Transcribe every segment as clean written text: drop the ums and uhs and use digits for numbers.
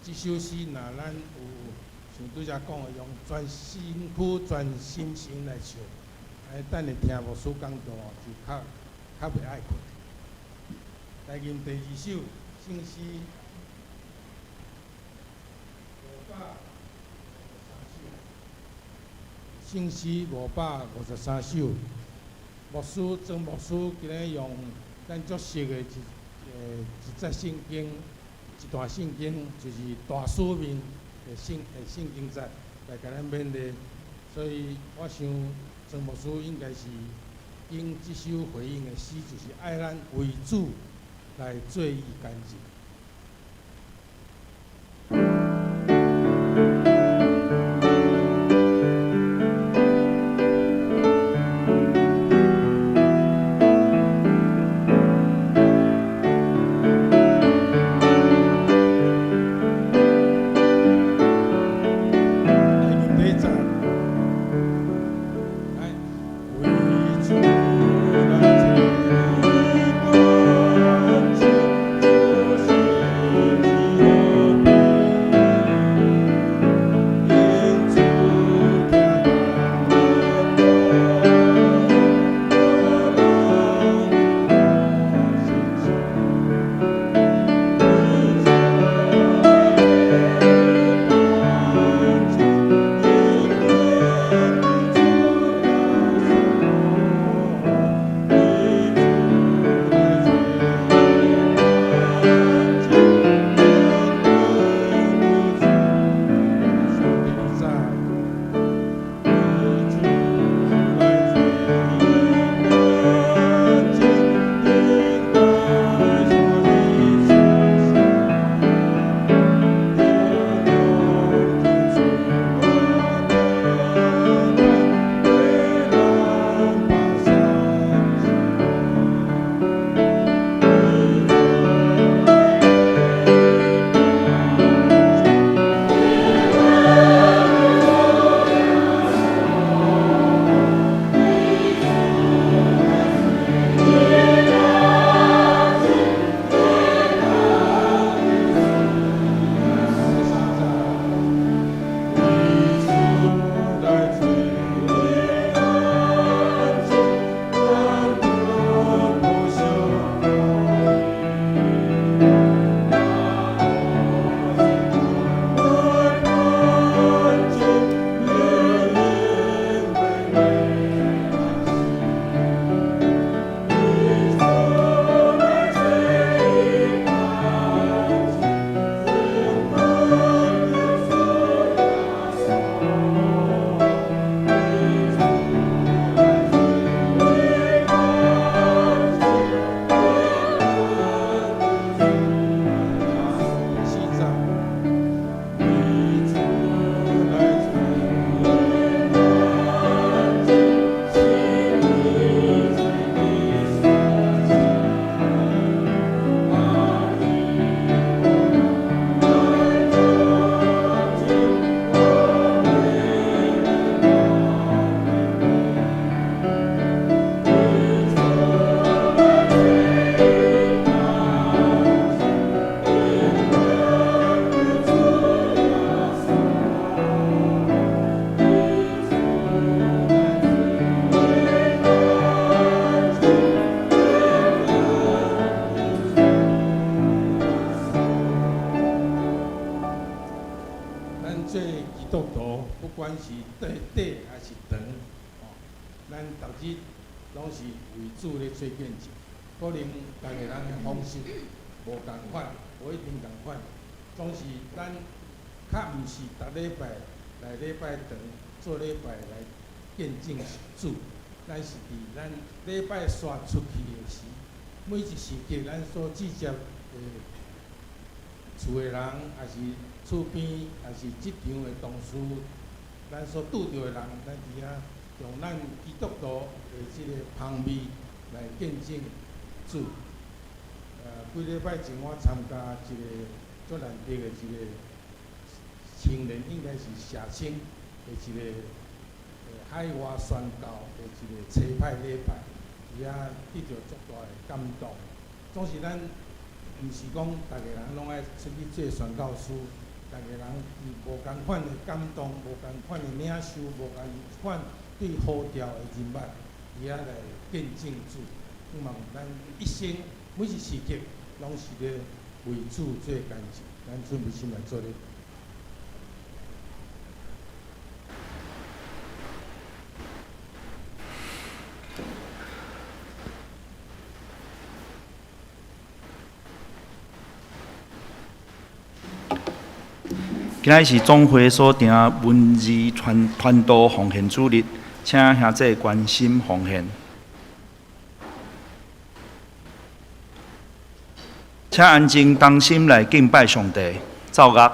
即首诗，若咱有像拄则讲的，用全身躯、全心神来唱，等下听牧师讲道就较袂爱困。来吟第二首圣诗圣诗553首。牧师曾牧师今日用咱足熟的一节圣经，一段圣经，就是大使命的圣经节来甲咱勉励。所以我想曾牧师应该是用即首回应的诗，就是爱咱为主来做伊干净。可能大家人的方式无共款，无一定共款，总是咱较毋是逐礼拜来礼拜堂做礼拜来见证主，咱是伫咱礼拜刷出去的时，每一时刻咱所直接厝的人，还是厝边，还是职场的同事，咱所拄着的人，咱伫遐用咱基督徒的即个香味来见证主。几礼拜前我参加一个足难得的一个青年，应该是社青的一个海外宣教的一个车派礼拜，伫遐得到足大的感动。总是咱毋是讲逐个人拢爱出去做宣教师，大家人无共款的感动，无共款的领受，无共款对呼召的人物，而遐来见证主。希望咱一生每一时刻，拢是咧为主做干净。咱准备先来做咧。今仔是总会所定文字传道奉献主日，请兄弟关心奉献。请安静当心来敬拜上帝，奏乐。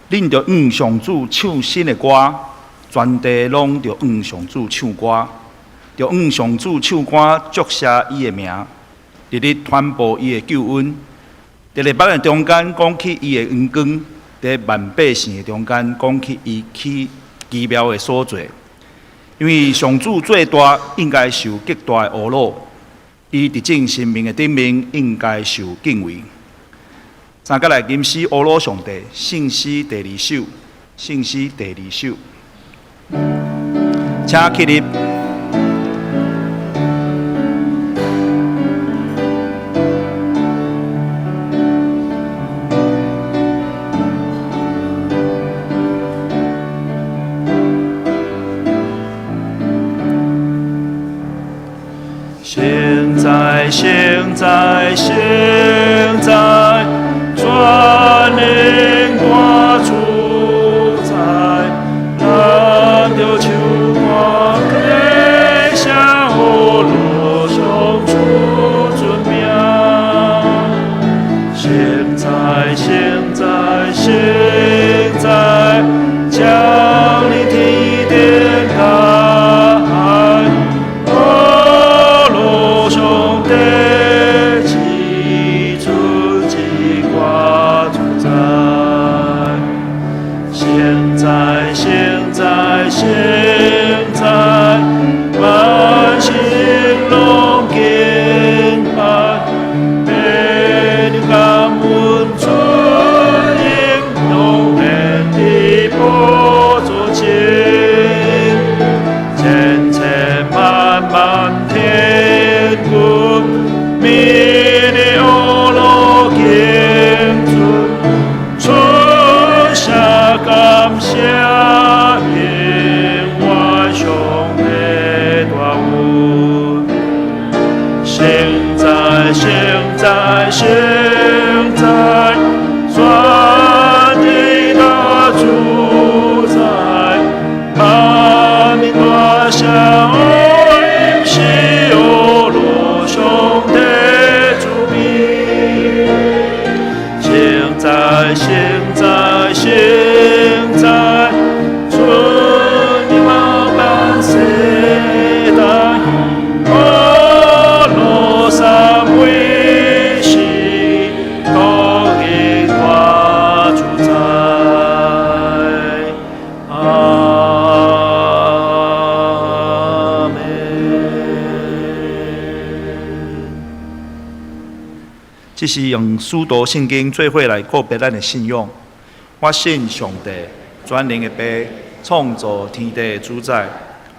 恁着向上主唱新的歌，全地拢着向上主唱歌，着向上主唱歌，祝谢伊的名，日日传播伊的救恩。伫日北的中间讲起伊的恩光，伫万百姓的中间讲起伊奇妙的所在。因为上主最大，应该受极大的侮辱；伊伫正生命的顶面，应该受敬畏。三甲来吟诗侮辱上帝，圣诗第二首，圣诗第二首，请起立。现在，现在，现在，全能大主宰，咱着唱歌歌声呼路上出尊名。现在，现在，现在，将你天天大海，路上的基础记挂主宰。现在，现在，现在，万心拢敬拜，每日感恩主应用面的宝座前，千千万万天君，明日欧罗敬尊，春夏感谢平安上的大恩。现在，现在，现在，全地的主宰，万民大享恩是欧罗上的主名。现在，现在，现在，春的毛般世代，欧罗三位是高给大主宰。阿门。这是用书读圣经做伙来告别咱的信仰。我信上帝，全能的爸，创造天地的主宰。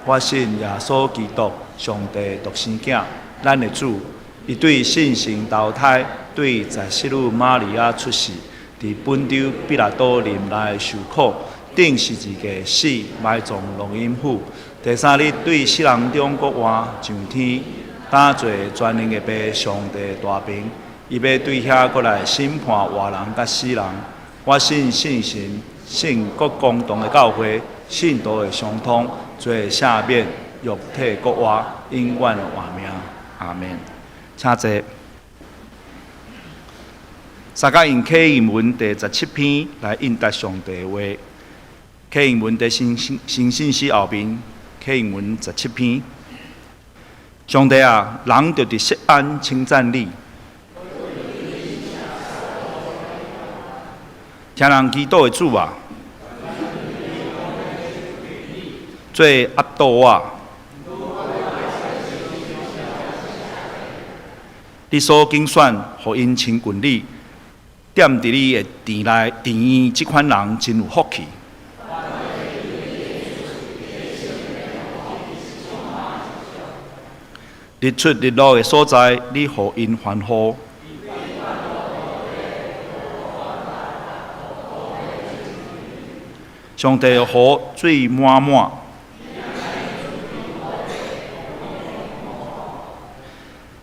我信耶稣基督，上帝独生囝，咱的主。伊对信神投胎，对在世女玛利亚出世，伫本州彼拉多林内受苦，顶十字架死，埋葬龙阴府。第三日对死人中国活上天，打坐全能的爸，上帝大平。伊要对遐过来审判活人甲死人。我信信神，信各公同的教会，信徒的相通，做赦免，肉体国活，永远的活命。阿门。请坐。三甲用启应文第17篇来应答上帝的话。启应文第新信息后面，启应文17篇。上帝啊，人就伫锡安称赞你。听人祈祷的主啊，做压倒我。你所竞选，互因亲近你，踮伫你的殿院，即款人真有福气。日出日落的所在，你互因欢呼。上帝的雨水满满，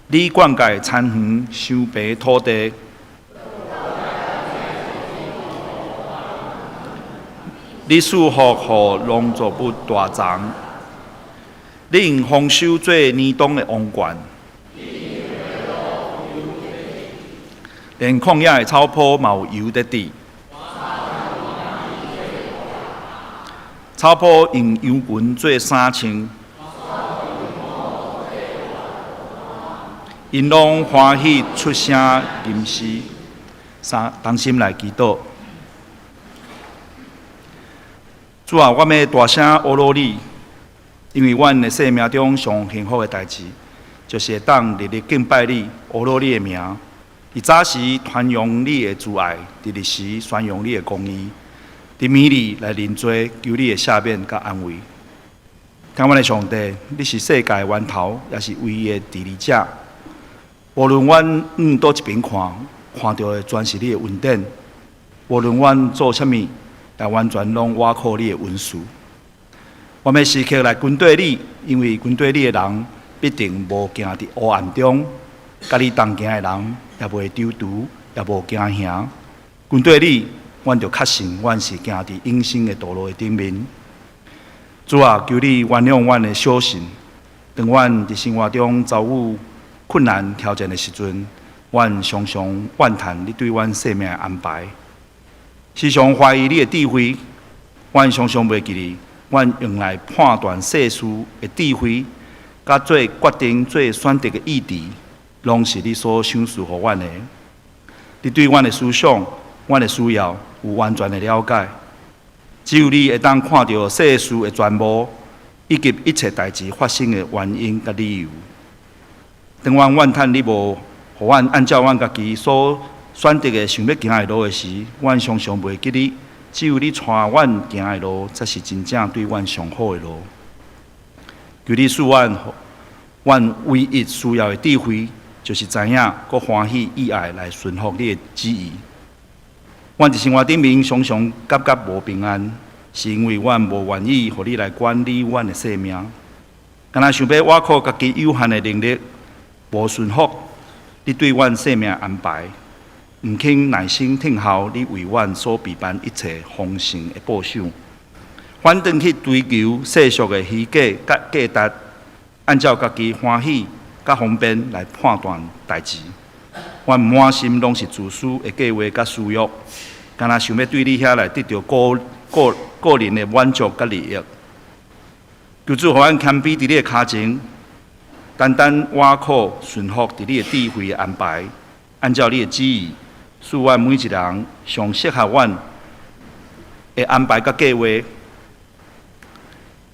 你灌溉田园，收培土地。你赐福互农作物大长，你用丰收做年冬的王冠，连旷野的草坡嘛有油在滴。草坡用油裙做衫穿，因拢欢喜出声吟诗，同心来祈祷。主啊，我要大声阿罗你，因为阮的生命中上幸福的代志，就是会当日日敬拜你，阿罗你的名。伫早时传扬你的慈爱，伫日时宣扬你的公义。伫暝里来认罪，求你的赦免甲安慰。感恩的上帝，你是世界的源头，也是唯一的治理者。无论阮倒一边看到的全是你的恩典；无论阮做啥物，也完全拢倚靠你的恩赐。我们时刻来跟对你，因为跟对你的人，必定无行伫黑暗中，甲你同行的人也袂丢毒，也无惊吓。阮对你，阮就确信，阮是行伫永生的道路的顶面。主啊，求你原谅阮的小信，当阮伫生活中遭遇困难挑战的时阵，阮常常怨叹你对阮生命的安排，时常怀疑你的智慧。阮常常袂记你，阮用来判断世事的智慧，甲做决定、做选择的意志，拢是你所赏赐予阮的。你对阮的思想、阮的需要有完全的了解，只有你会当看到世事的全部，以及一切代志发生的原因甲理由。当阮怨叹你无，互阮按照阮家己所选择的想要行的路的时，阮常常袂记你。只有你带阮行的路，才是真正对阮上好的路。求你赐阮唯一需要的智慧，就是知影、搁欢喜、意爱来顺服你的旨意。阮伫生活顶面常常感觉无平安，是因为阮无愿意，互你来管理阮的生命。敢若想要挖靠家己有限的能力，无顺服你对阮生命的安排。毋肯耐心听候你为阮所备办一切丰盛的报赏，反倒去追求世俗的虚假甲价值，按照家己欢喜甲方便来判断代志。阮满心拢是自私的计划甲私欲，敢若想要对你遐来得到个人的满足甲利益。求主互阮谦卑伫你的脚前，单单倚靠顺服伫你的智慧的安排，按照你的旨意。使阮每一人上适合阮的安排甲计划，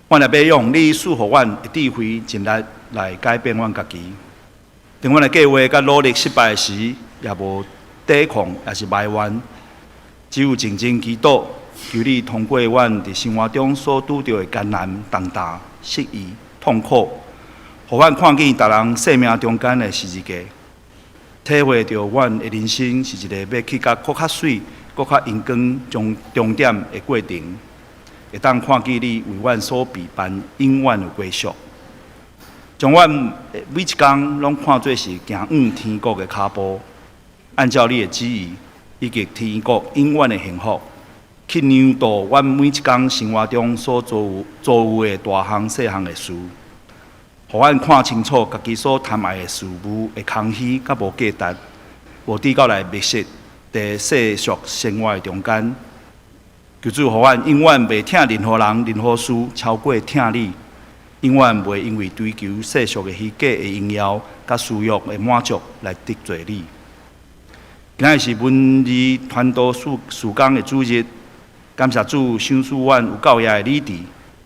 阮也要用你赐予阮的智慧尽力来改变阮家己。当阮的计划甲努力失败时，也无抵抗，也是埋怨，只有静静祈祷，求你通过阮伫生活中所拄着的艰难、重大、失意、痛苦，互阮看见逐人生命中间的十字架。体会到阮的人生是一个要去甲搁较水、搁较阳光终点的过程，会当看见你为阮所备办永远的归宿，将阮每一天拢看作是行往天国的脚步，按照你的旨意，以及天国永远的幸福，去量度阮每一天生活中所做有的大项细项的事。互阮看清楚家己所贪爱的事物的空虚，甲无价值，无伫到来密实伫世俗生活的中间。求主互阮永远袂疼任何人、任何事，超过疼你。永远袂因为追求世俗的虚假的荣耀，甲私欲的满足来得罪你。今日是文字传道事工的主日，感谢主赏赐阮有教业的理智，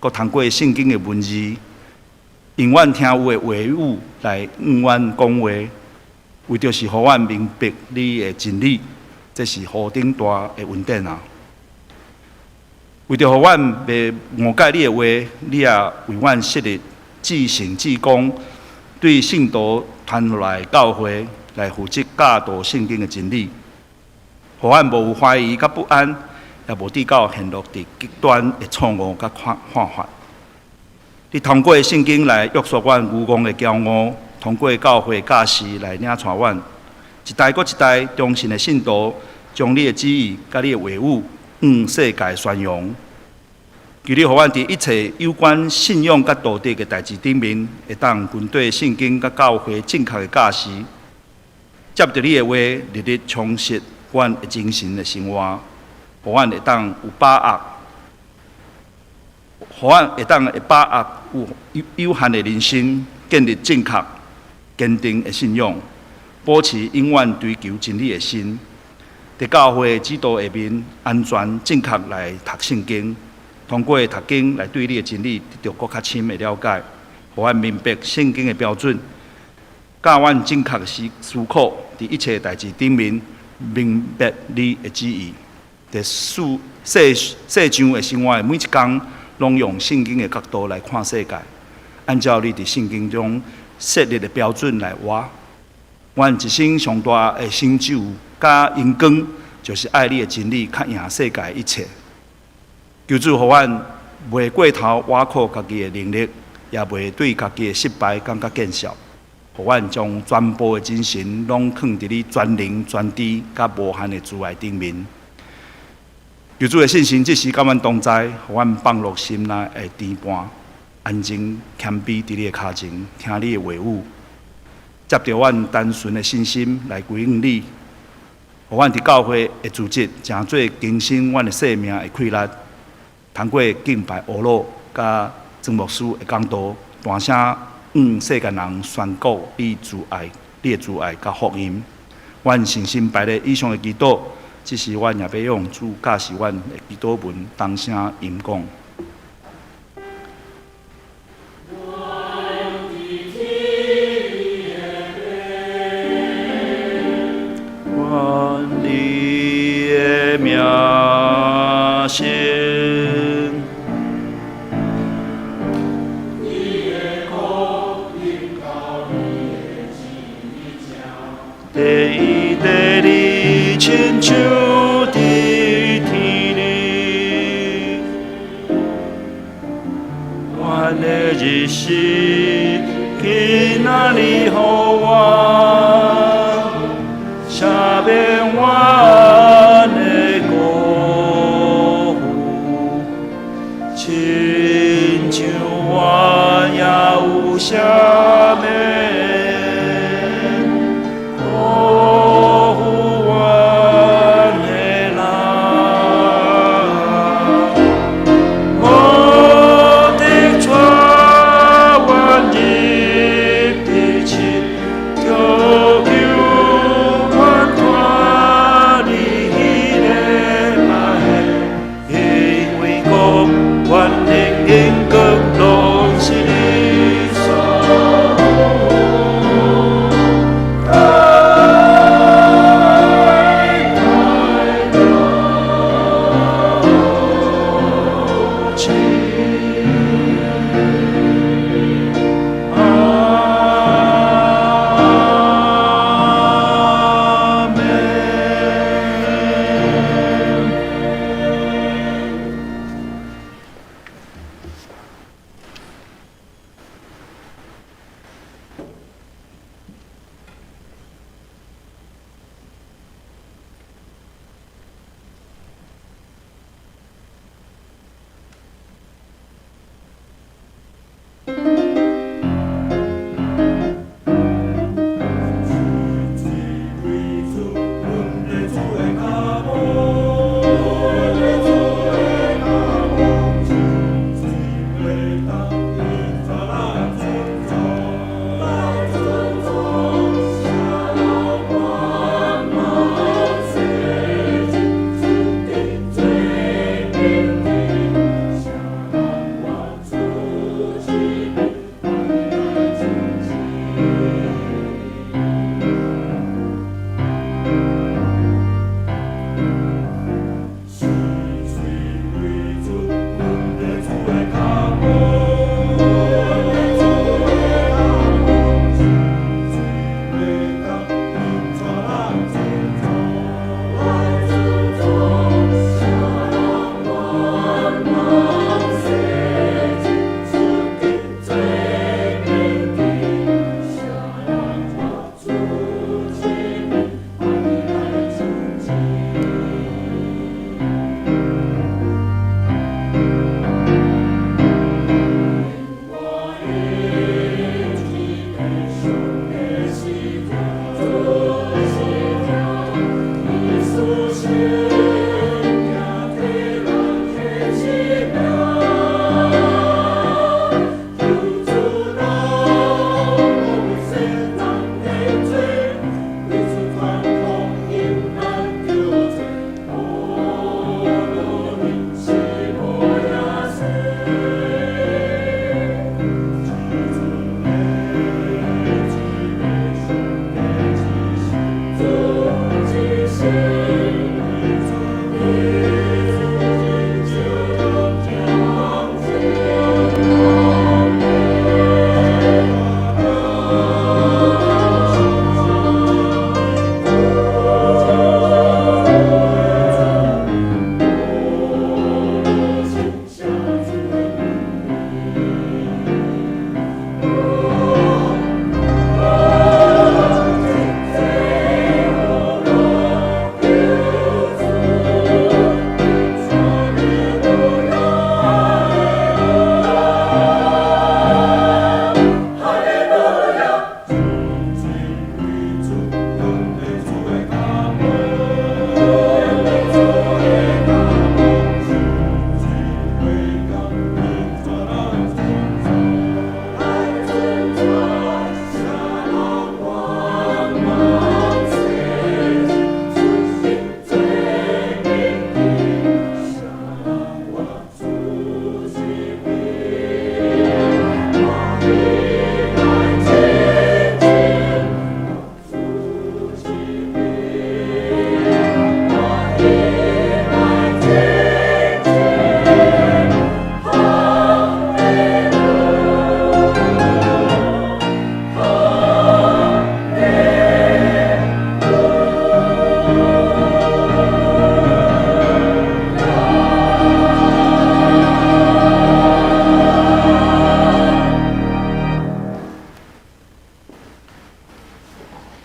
佮通过圣经的文字。用阮听有的话语来向阮讲话，为着是互阮明白你的真理，这是何等大的恩典啊！为着互阮袂误解你的话，你也为阮设立至圣至公，对信徒传落来教会来负责教导圣经的真理，互阮无怀疑甲不安，也无伫到陷入伫极端的错误甲看法。你通过圣经来约束阮愚妄的骄傲，通过教会教士来领带阮，一代搁一代忠信的信徒，将你的旨意甲你的话语向世界宣扬。求你互阮伫一切有关信仰甲道德的代志顶面，会当军队圣经甲教会正确的教示，接着你的话，日日充实阮的精神的生活，互阮会当有把握。互阮会当把握有限的人生，建立正确、坚定的信仰，保持永远追求真理的心，伫教会指导下面安全正确来读圣经，通过读经来对你的真理得到更较深的了解，互阮明白圣经的标准，教阮正确的思考，伫一切代志顶面明白你的旨意，伫世上的生活的每一天。拢用圣经的角度来看世界，按照你伫圣经中设立的标准来活。阮一生上大的成就甲荣光，就是爱你的真理，较赢世界一切。求主互阮袂过头倚靠家己的能力，也袂对家己的失败感觉见笑，互阮将全部的精神拢放伫你全能、全知、甲无限的慈爱顶面。求主的信心，即时甲阮同在，互阮放落心内的甜盘，安静谦卑伫你的脚前，听你的话语，接着阮单纯的信心来归应你。互阮伫教会的组织，诚做更新阮的生命的快乐。通过敬拜俄罗甲曾牧师的讲道，大声向世间人宣告你的慈爱甲福音。阮诚心摆咧以上的祈祷，即是阮也要用主教示阮的祈祷文当声吟讲。愿你的名声。第一地亲像伫天里，阮的日时今仔日予我，赦免阮的辜负，亲像我也有赦免。万灵因各拢是你所。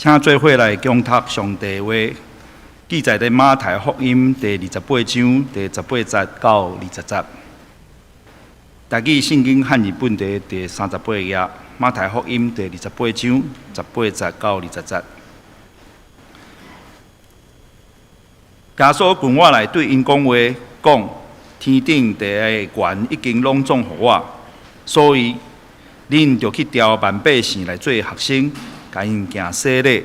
请做伙来共读上帝话，记载在马太福音第28章第18节到20节。台语圣经汉语本地第38页，马太福音第28章18节到20节。耶稣群我来对因讲话，讲天顶地下的权已经拢总互我，所以恁着去调万百姓来做学生，甲因行洗礼，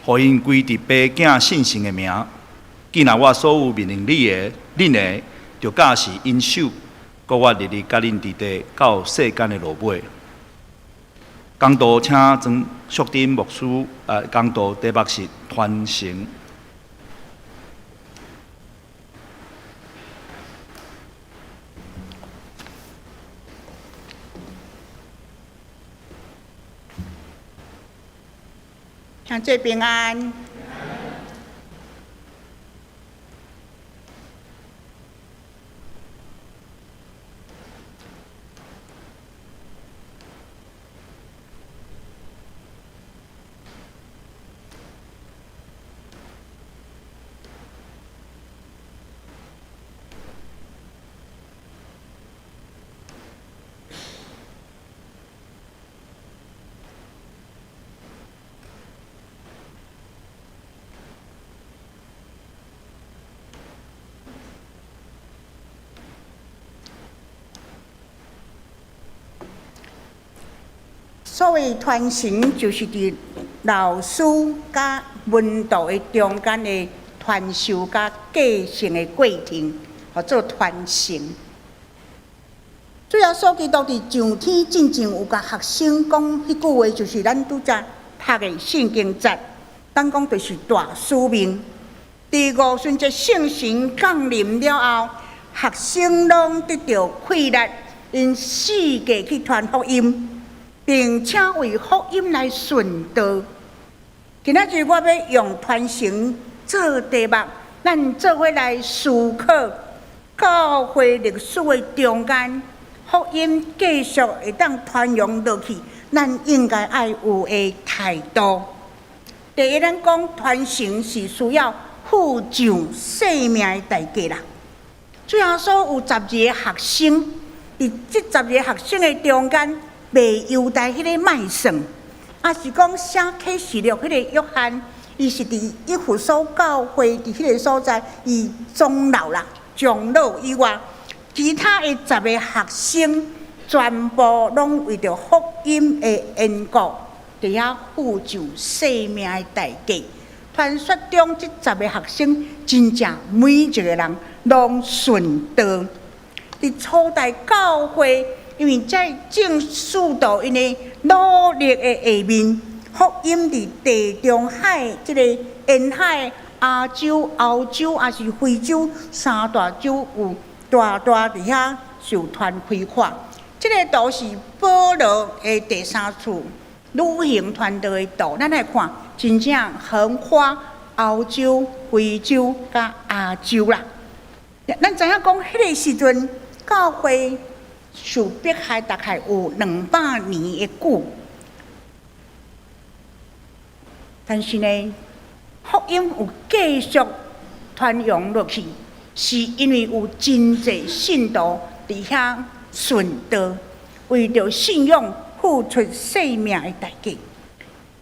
互因归伫爸囝信心的名。既然我所有命令恁的，着教示因手。搁我日日甲恁伫地到世间的落尾。讲道请庄淑珍牧师讲道题目是传承。向最平安。所谓传承，就是伫老师甲门徒的中间的传授甲继承的过程，叫做传承。主要所基督伫上天真正有甲学生讲迄句话，就是咱拄则读的圣经节，咱讲就是大使命。第五旬节圣神降临了后，学生拢得到气力，因世界去传福音。并且为福音来顺道。今仔日我要用传承做题目，咱做伙来思考教会历史的中间，福音继续会当传扬落去，咱应该爱有的态度。第一，咱讲传承是需要负上性命的代价啦。最后所有12个学生，伫这12个学生的中间。未犹太迄个卖算，也是讲写启示录迄个约翰，伊是伫以弗所教会伫迄个所在，伊长老以外，其他的10个学生全部拢为着福音的缘故，伫遐付上性命的代价。传说中这10个学生，真正每一个人拢顺道，伫初代教会。因为在正视到因的努力的下面，福音伫地中海即个沿海、亚洲、欧洲，也是非洲三大洲有大伫遐受传开化。即个都是保罗的第3次旅行传道的道。咱来看，真正横跨欧洲、非洲甲亚洲啦。咱知影讲，迄个时阵教会。受迫害大概有200年的久，但是呢，福音有继续传扬落去，是因为有真侪信徒伫遐顺道，为着信仰付出性命的代价。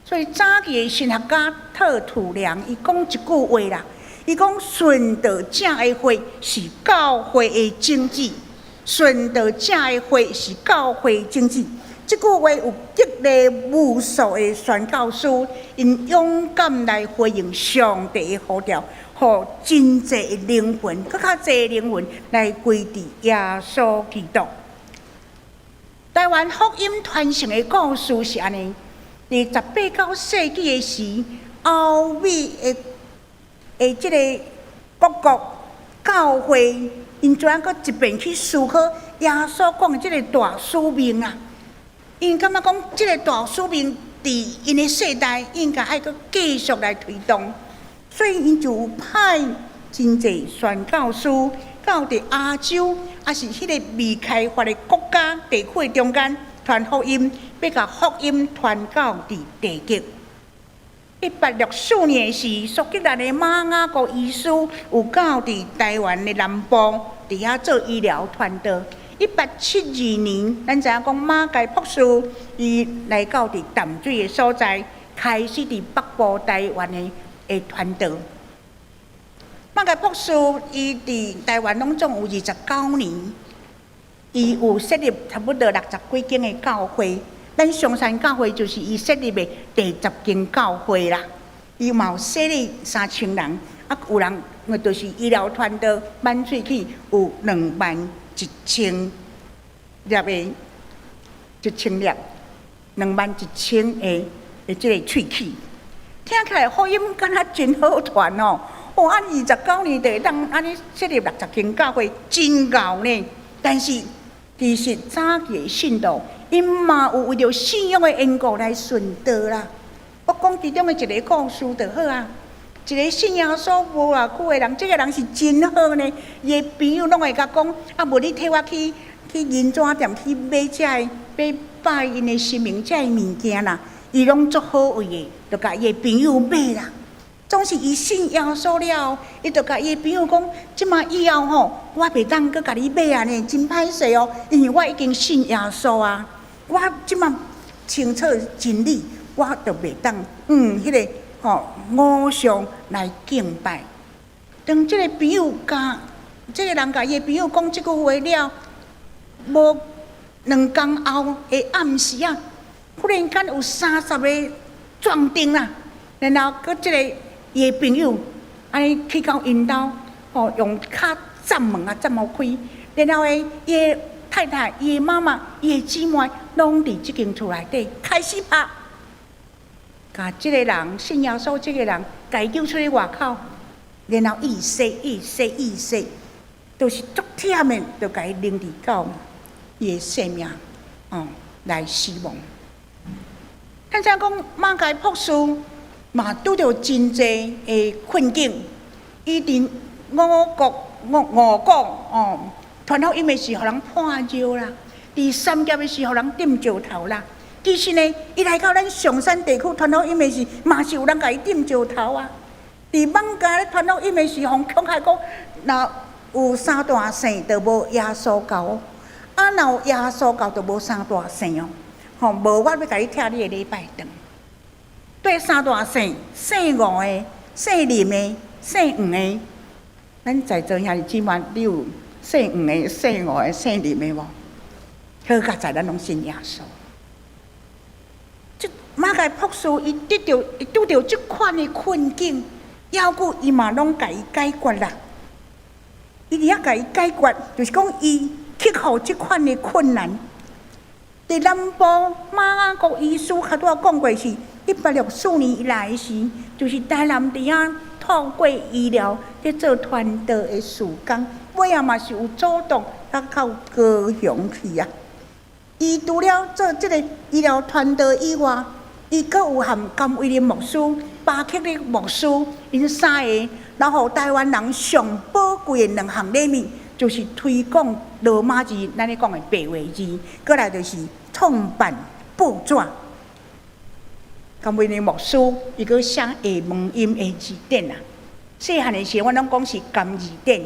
所以早期的神学家特土良伊讲一句话啦，伊讲顺道正的会是教会的经济。顺道正的会是教会经济，这句话有激励无数的宣教师，因勇敢来回应上帝的呼召，互真侪的灵魂，更较侪的灵魂来归伫耶稣基督。台湾福音传承的故事是安尼：伫18、19世纪的时，欧美的这个各国教会。因怎样搁一遍去思考耶稣讲的这个大使命啊？因感觉讲这个大使命伫因的世代应该爱搁继续来推动，所以因就派真侪宣教师到伫亚洲，也是迄个未开发的国家地区中间传福音，要甲福音传到伫地极。1864年时，苏格兰的马雅各医师有到伫台湾的南部，伫遐做医疗传道。1872年，咱知影讲马偕博士伊来到伫淡水的所在，开始伫北部台湾的传道。马偕博士伊伫台湾拢总有29年，伊有设立差不多60几间的教会。咱上山教会就是伊设立的第10间教会啦。伊嘛有设立3000人，有人就是医疗团队满喙齿有21000粒的1000粒，21000的即个喙齿，听起来福音敢若真好传哦！按29年就会当安尼设立60间教会，真够呢。但是其实早期的信徒，因嘛有为着信仰的缘故来顺道啦。我讲其中的一个故事就好啊。一个信耶稣无偌久的人，这个人是真好呢。伊的朋友拢会甲讲，无你替我去银纸店去买买拜因的神明的物件啦。伊拢足好位的，就甲伊的朋友买啦。总是伊信耶稣了，伊就甲伊的朋友讲，即马以后吼，我袂当搁甲你买啊呢，真歹势哦，因为我已经信耶稣啊，我即马清楚真理，我就袂当迄个偶像来敬拜。当即个朋友甲即个人甲伊的朋友讲即句话了，无2天后的暗时啊，忽然间有30个壮丁啦，然后搁即个伊的朋友安尼去到因兜，用脚砸门啊，砸无开。然后伊的太太、伊的妈妈、伊的姊妹，拢伫即间厝内底开始拍，甲即个人信耶稣，即个人家救出去外口，然后意识，就是足忝的，就甲伊拎伫到伊的性命，来死亡。咱知影讲马偕博士嘛拄着真济的困境，伊伫五谷传福音的时，互人判招啦；伫三峡的时，互人点石头啦。其实呢，伊来到咱上山地区传福音的时，嘛是有人甲伊点石头啊。伫网家咧传福音的时，互恐吓讲，若有三大圣，就无耶稣教哦；若有耶稣教，就无三大圣哦。无我要甲你拆你的礼拜堂。对三大圣，姓吴的、姓林的、姓黄的，咱在座兄弟姊妹，你有姓黄的、姓吴的、姓林的无？好佳在咱拢信耶稣。即马偕博士伊拄着即款的困境，要久伊嘛拢甲伊解决啦。伊伫遐甲伊解决，就是讲伊克服即款的困难。伫南部马雅各医师较拄仔讲过是1864年以来时，就是台南伫遐透过医疗去做传道的事工，尾仔嘛是有主动甲到高雄去啊。伊除了做即个医疗传道以外，伊阁有含甘威廉牧师、巴克利牧师因三个，然后台湾人上宝贵的2项礼物，就是推广罗马字，咱咧讲的白话字，过来就是创办报纸。甘威廉牧师伊阁写下门音的字典啊。细汉的时候，我拢讲是甘字典，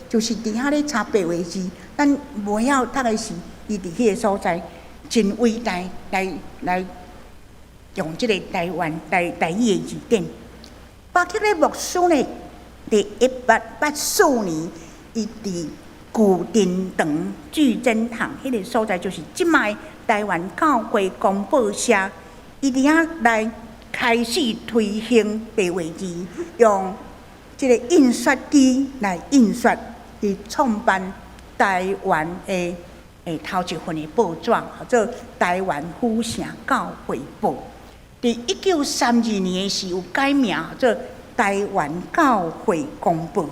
就是伫遐咧查白话字。咱无晓读的是，伊伫迄个所在真伟大，来用即个台湾台语的字典。巴克利牧师呢，伫1884年，伊伫旧珍堂聚珍堂迄个所在，就是即卖台湾教会公报社，伊伫遐来开始推行白话字，用即个印刷机来印刷，去创办台湾的头一份的报纸，叫做《台湾府城教会报》。伫1932年的时有改名，叫做《台湾教会公报》。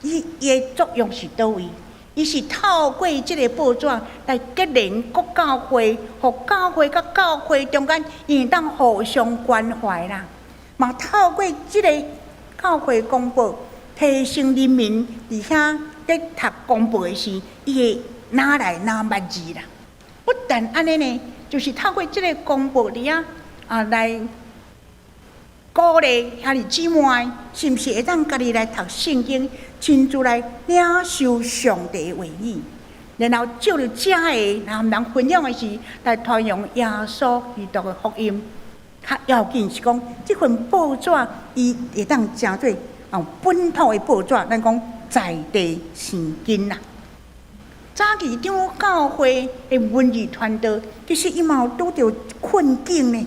伊的作用是倒位？伊是透过即个报纸来结连各教会，互教会甲教会中间，因当互相关怀啦。嘛透过即个教会公报，提升人民伫遐咧读公报的时，伊会拿来拿捌字啦。不但安尼呢，就是透过即个公报伫遐来鼓励兄弟姊妹，是毋是会当家己来读圣经，亲自来领受上帝的话语，然后照着这个，然后人分享的是来传扬耶稣基督的福音。较要紧是讲，这份报纸伊会当成做本土的报纸，咱讲在地圣经啦。早期中教会的文字传道，其实伊嘛有拄着困境呢。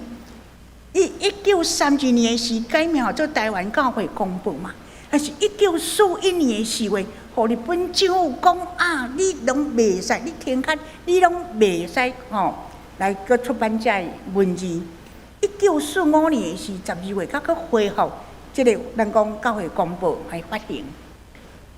1932年的时改名做台湾教会公报嘛，但是1941年的4月，互日本政府讲你拢袂使，你停刊，你拢袂使来个出版这文字。1945年的是12月，才去恢复这个咱讲教会公报来发行。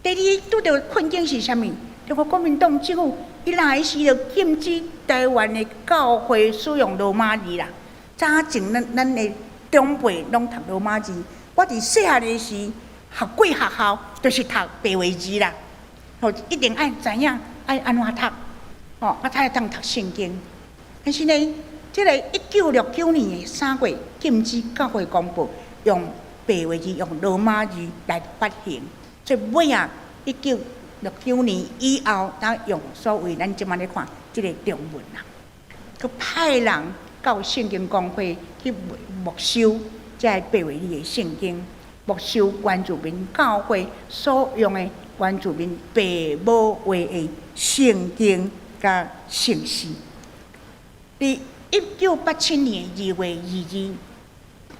第二拄着困境是啥物？中国国民党政府伊来时就禁止台湾的教会使用罗马字啦。早前咱的长辈拢读罗马字，我伫细汉的时学过学校，就是读白话字啦。一定爱知影爱安怎读，才会当读圣经。但是呢，这个1969年的3月禁止教会公报用白话字、用罗马字来发行，所以尾啊，1969年以后，咱用所谓咱即摆咧看即个中文啦，佮派人到圣经公会去没收这白话字的圣经，没收原住民教会所用的原住民白母话的圣经甲圣诗。伫1987年2月2日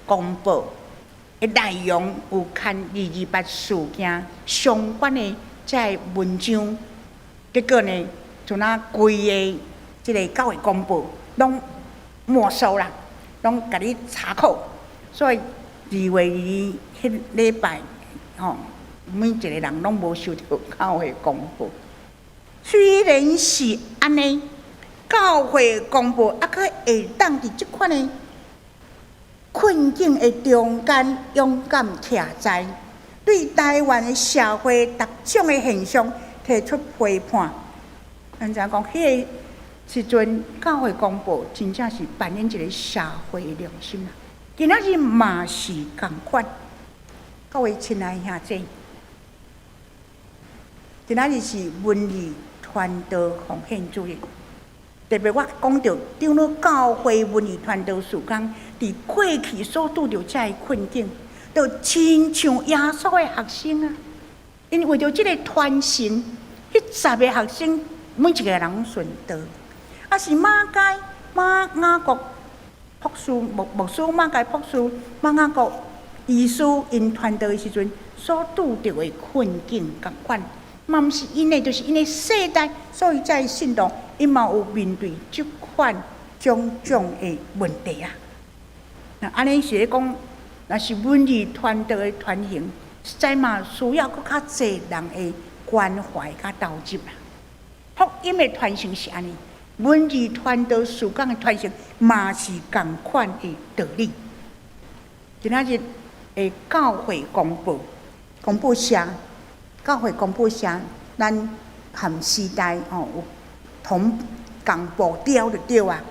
公报的内容有看228事件相关的这文章，结果呢，像规个这个教会公报拢没收啦，拢甲你查扣，所以2月2日迄礼拜，每一个人拢无收到教会公报。虽然是安尼，教会公报还可会当伫即款的困境的中间勇敢徛在，对台湾的社会各种的现象提出批判。咱知讲，迄个时阵教会公报真正是扮演一个社会的良心啦。今仔日嘛是共款，各位亲爱兄弟，今仔日是文理传道奉献主日。特别我讲到长老教会文理传道事工，伫过去所拄着这困境，就亲像耶稣的学生啊，因为着这个传承，迄10个学生每一个人顺道，是马雅各博士、牧师马介博士、马雅各医师因传道的时阵所拄着的困境共款。嘛毋是因的，就是因的世代，所以在信徒，伊嘛有面对即款种种的问题啊。那安尼是咧讲，若是文理传道的传承，实在嘛需要搁较济人的关怀甲投入啦。福音的传承是安尼，文理传道事工的传承嘛是共款的道理。今仔日的教会公报社。教会公报社，咱含时代有同共步调就对啊。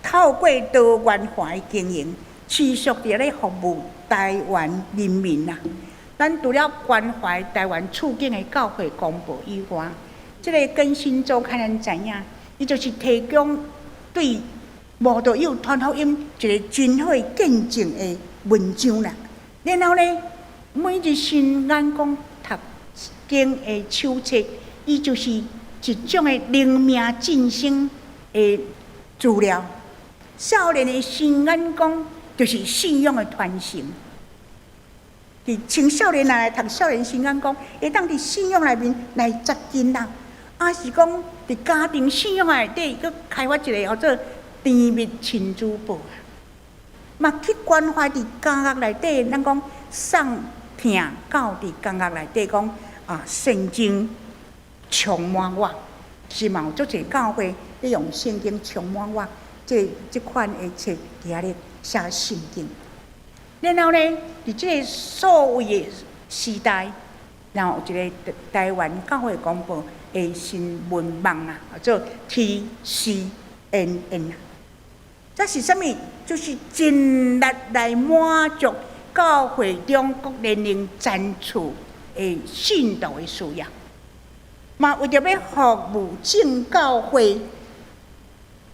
透过多元化的经营，持续地咧服务台湾人民啦。咱除了关怀台湾处境的教会公报以外，这个更新周刊咱知影，伊就是提供对无道有传福音一个真好见证的文章啦。然后咧，每日新眼光。经的手册，伊就是一种的灵命晋升的资料。少年的新眼光就是信仰的传承。伫青少年来读少年新眼光，会当伫信仰内面来扎根啦。是讲伫家庭信仰内底，佮开发一个叫做甜蜜亲子部啊。嘛去关怀伫家学内底，咱讲送听到伫家学内底讲。圣经充满我，是嘛？有足侪教会咧用圣经充满我，即款的册伫遐咧写圣经。然后咧，伫即个所谓的时代，然后有一个台湾教会公报的新闻网啊，叫做 TCNN。这是啥物？就是尽力来满足教会中各年龄层次的信徒的需要，嘛为着要服务正教会，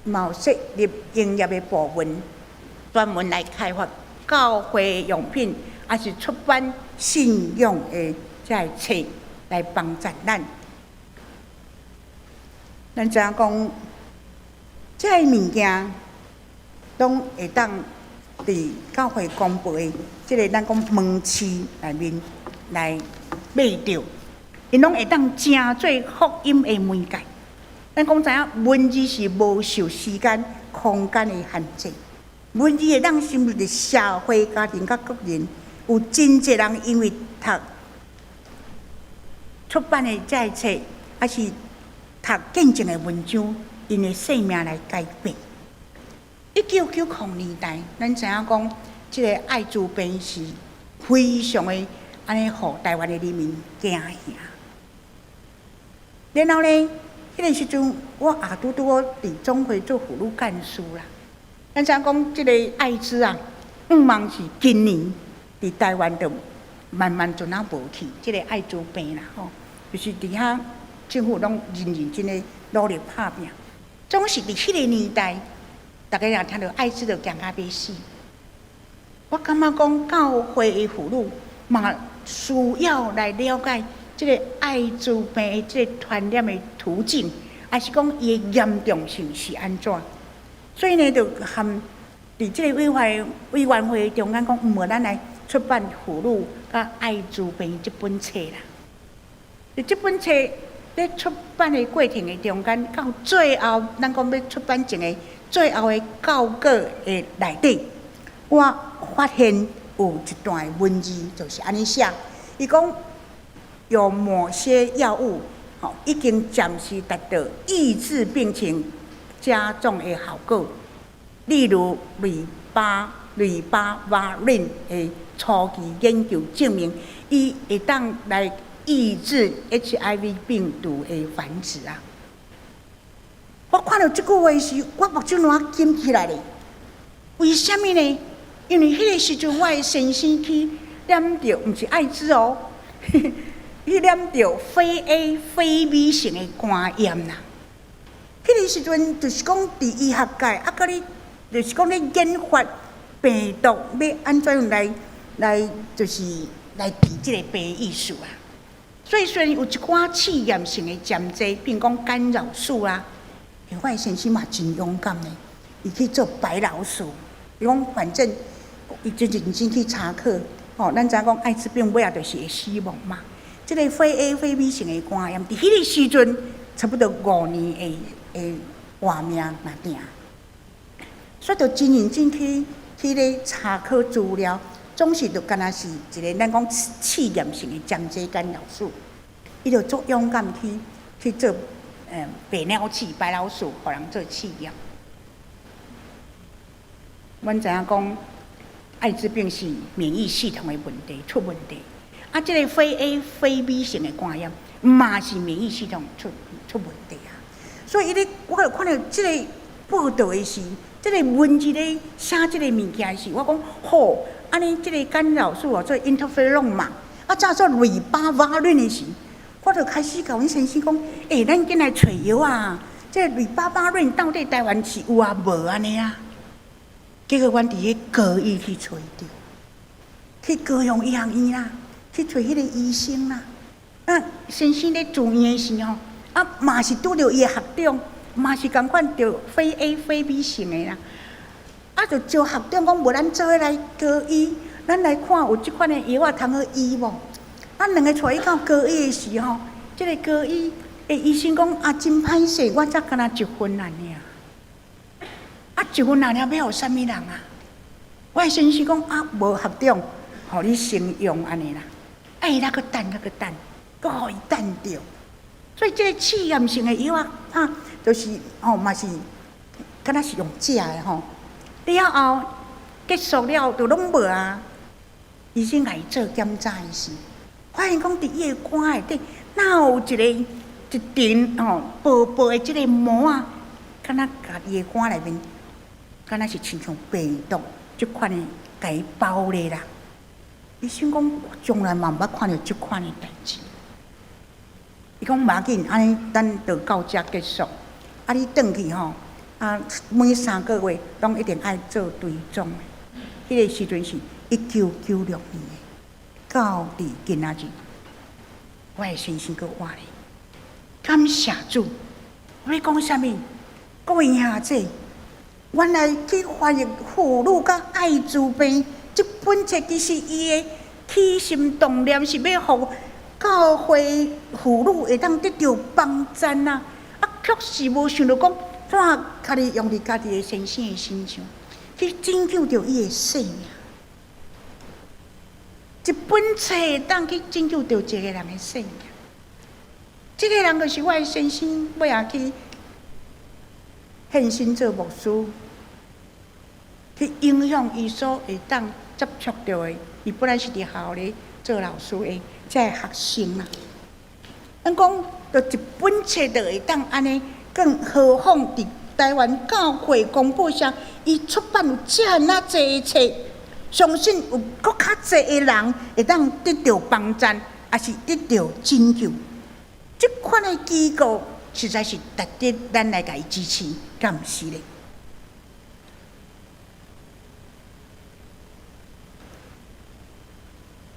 嘛有设立营业的部门，专门来开发教会用品，也是出版信用的这册来帮助咱。咱知影讲，这物件拢会当伫教会公布的，即个咱讲门市内面来买着，因拢会当成做福音的媒介。咱讲知影，文字是无受时间、空间的限制，文字会当深入伫社会、家庭甲个人，有真侪人因为读出版的这册，还是读见证的文章，因的生命来改变。1990年代，咱知影讲，即个艾滋病是非常的安尼，互台湾的人民惊吓。然后呢，迄个时阵，我也拄伫总会做妇女干事啦。咱知影讲，即个艾滋啊，望是今年伫台湾就慢慢就无去，即个艾滋病啦，吼，就是伫遐政府拢认真的努力拍拼，总是伫迄个年代。大家若听到艾滋就惊甲要死，我感觉讲教会的妇女嘛需要来了解即个艾滋病的即个传染的途径，还是讲伊的严重性是安怎？所以呢，就含伫即个委员会中间讲，无咱来出版妇女甲艾滋病即本册啦。即本册咧出版的过程的中间，到最后，咱讲要出版前的。最后的告告的内底，我发现有一段文字，就是安尼写。伊讲有某些药物，已经暂时达到抑制病情加重的效果，例如雷巴瓦林的初期研究证明，伊会当来抑制 HIV 病毒的繁殖啊。我看到即句话时，我目睭拢紧起来咧。为什么呢？因为迄个时阵，我的先生去染着，毋是艾滋哦，去染着非 A 非 B 型的肝炎啦。迄个时阵就是讲，伫医学界啊，甲你就是讲咧研发病毒，要安怎样来就是来治即个病艺术啊。所以虽然有一寡试验性的针剂，比如讲干扰素啊。我的先生嘛真勇敢呢，伊去做白老鼠。伊讲反正伊就认真去查课，咱知影讲艾滋病尾仔就是会死亡嘛。即个非 A 非 B 型的肝炎，伫迄个时阵差不多5年的活命嘛定，所以就真认真去咧查考资料，总是就敢若是一个咱讲试验性的针剂干扰素，伊就足勇敢去做。白老鼠，互人做试验。阮知影讲，艾滋病是免疫系统的问题出问题，啊，即个非 A 非 B 型的肝炎，嘛是免疫系统出问题啊。所以我就看到即个报道的是，即个文字咧写即个物件是，我讲好，安尼即个干扰素做 interferon 嘛，啊，再做雷巴瓦伦的时。我就开始甲阮先生讲，咱紧来找药啊！这雷巴巴润到底台湾是有啊无安尼啊？结果阮伫迄高医去找着，去高雄医学院啦，去找迄个医生啦。先生咧住院的时候，嘛是拄着伊的学长，嘛是共款着非 A 非 B 型的啦。就招学长讲，无咱做伙来高医，咱来看有即款的药啊，通好医无？两个带伊到高医的时候，即个高医的医生讲真歹势，我才敢若1分尔。1分尔要互啥物人啊？我的先生讲无学长，互你先用安尼啦。那个等，搁互伊等着。所以即个试验性的药就是嘛是敢若是用食的了后结束了就拢无啊。医生来做检查的时。发现讲，伫伊个肝内底，哪有一层薄薄的即个膜啊，敢若甲伊个肝内面敢若是亲像病毒即款的甲伊包咧啦。伊想讲，从来嘛毋捌看到即款的代志。伊讲无要紧，安尼咱就到遮结束。啊，你转去吼，啊，每3个月拢一定爱做追踪的。迄个时阵是1996年的，到伫今仔日，我的先生阁活咧。感谢主！我要讲啥物？各位兄姐，原来去翻译妇女甲爱滋病这本册，其实伊的起心动念是要互教会妇女会当得到帮助啊！啊，确实无想到讲怎家己用伫家己的先生的身上，去拯救着伊的性命。一本册会当去拯救着一个人的性命。这个人就是我的先生，尾仔去献身做牧师，去影响伊所会当接触到的。伊本来是伫学校咧做老师的，这学生啊。咱讲，着一本册就会当安尼，更何况伫台湾教会公报社，伊出版有遮尔济册，相信有搁较济的人会当得到帮助，也是得到拯救。这款的机构实在是值得咱来甲伊支持，敢毋是咧？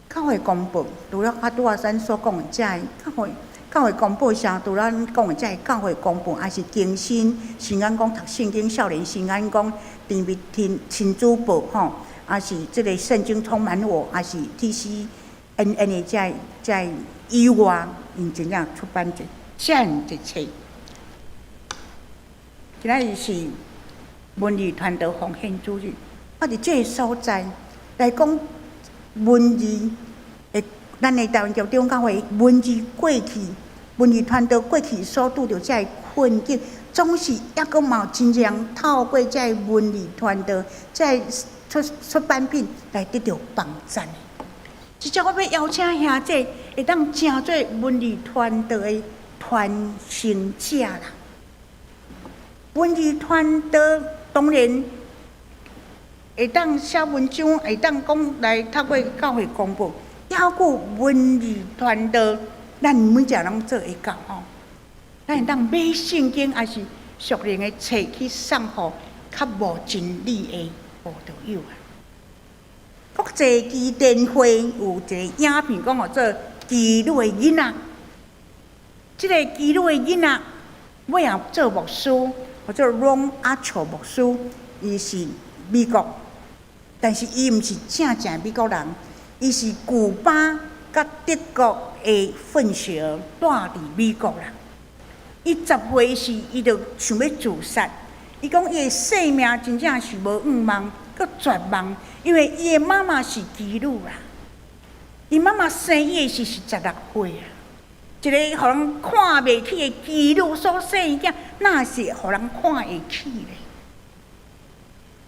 教会公报，除了咱所讲的这教会公报社，除了咱讲的这教会公报，也是更新新安宫读圣经少年新安宫甜蜜亲子报吼，也是这个圣经充满我，也是 TCNN 的在以外，因真正出版者这样一册。今仔日是文艺团队奉献主日，我伫这个所在来讲文艺的，咱的台湾教中教会文艺过去，文艺团队过去所拄着这困境，总是抑阁嘛有真正透过这文艺团队这出版品来得到帮助。即只我要邀请兄弟会当成做文艺团队的传承者啦。文艺团队当然会当写文章，会当讲来透过教会公布，还有文艺团队，咱每一个人做会到吼。咱会当买圣经，还是属灵的册去送互较无真理的慕道友啊。国际基电会有一个影片，讲叫做《基督的囡仔》。这个基督的囡仔，我也做牧师，叫做Ron Archer牧师，伊是美国，但是伊毋是正美国人，伊是古巴甲德国的混血儿，住伫美国啦。伊10岁时，伊就想要自杀。伊讲伊的生命真正是无愿望，佮绝望。因为伊的妈妈是基督啦，伊妈妈生伊的时是16岁啊，一个互人看袂起的基督所生的囝，哪是互人看会起咧？